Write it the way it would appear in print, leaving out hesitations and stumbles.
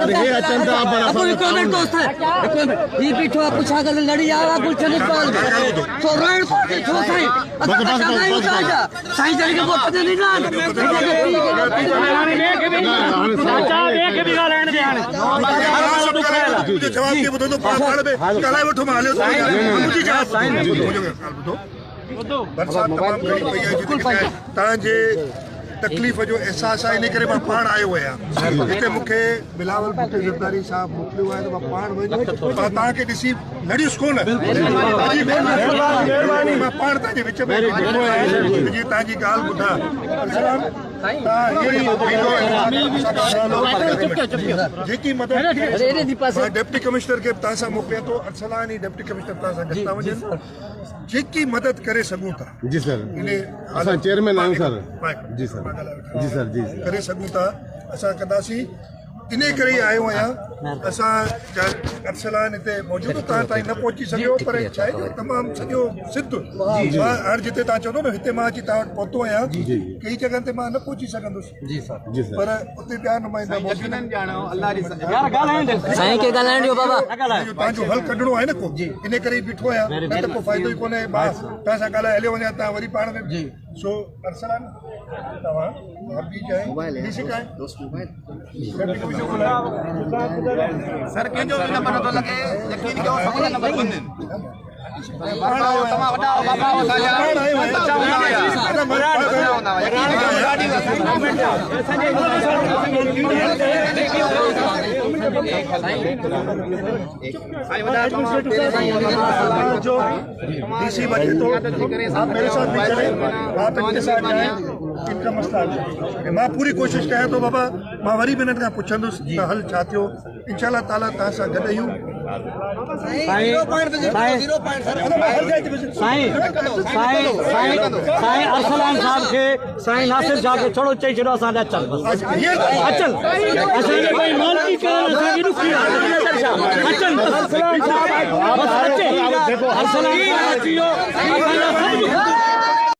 ये अचंता बड़ा कमेंट दोस्त है ये पीठो पूछा कर लड़ी आवा गुलशन इकबाल तो रण पार्टी छो साईं साईं जन के वोट दे नहीं ना चाचा देख भी गालण दे हाने तुझे जवाब के बतो तो पाड़ में कलाए वठो माले मुझे जवाब साईं बतो बरसात तमाम घणी पई आहे जिते तांजे तकलीफ़ जो एहसास आहे इन करे मां पाण आयो आहियां हिते मूंखे बिलावल भुट्टो ज़रदारी साहब मोकिलियो आहे त मां पाण वञी तव्हांखे ॾिसी लड़ियुसि कोन महिरबानी मां पाण तव्हांजे विच में वेठो आहियां जीअं तव्हांजी ॻाल्हि ॿुधां जेकी मदद डिप्टी कमिश्नर खे तव्हां सां मोकिलियां थो अरसलानी डिप्टी कमिश्नर तव्हां सां गॾु था वञनि जेकी मदद करे सघूं था जी सर असां चेयरमैन आहियूं सर जी सर जी सर जी करे सघूं था असां कंदासीं इन करे ई आयो आहियां असां अरसलान हिते मौजूदु तव्हां ताईं न पहुची सघियो पर छा आहे तमामु सॼो सिद्ध हाणे जिते तव्हां चवंदो न हिते मां अची तव्हां वटि पहुतो आहियां कई जॻहनि ते मां न पहुची सघंदुसि पर उते ॿिया नुमाइंदा तव्हांजो हल कढणो आहे न को इन करे ई बीठो आहियां न त को फ़ाइदो ई कोन्हे मां तव्हां सां ॻाल्हाए हलियो वञा तव्हां वरी पाण में सो अरसलान तव्हां सर कंहिंजो बि नंबर नथो लॻे यकीन कयो सभु नंबर बंदि डीसी बचे तो आप मेरे साथ भी चले आप इनके साथ जाएं इनका मसला मां पूरी कोशिश कयां तो बाबा मां वरी मिनट खां पुछंदुसि त हल छा थियो इंशाअल्लाह ताला तव्हां सां गॾु आहियूं साईं अरसलान साहब के साईं नासिर साहब के छोड़ो चई छॾो असां अचल अचल असांखे कोई मौलवी कान असांखे ॾुखी अचल अरसलान साहब अचे अरसलान साहब अची वियो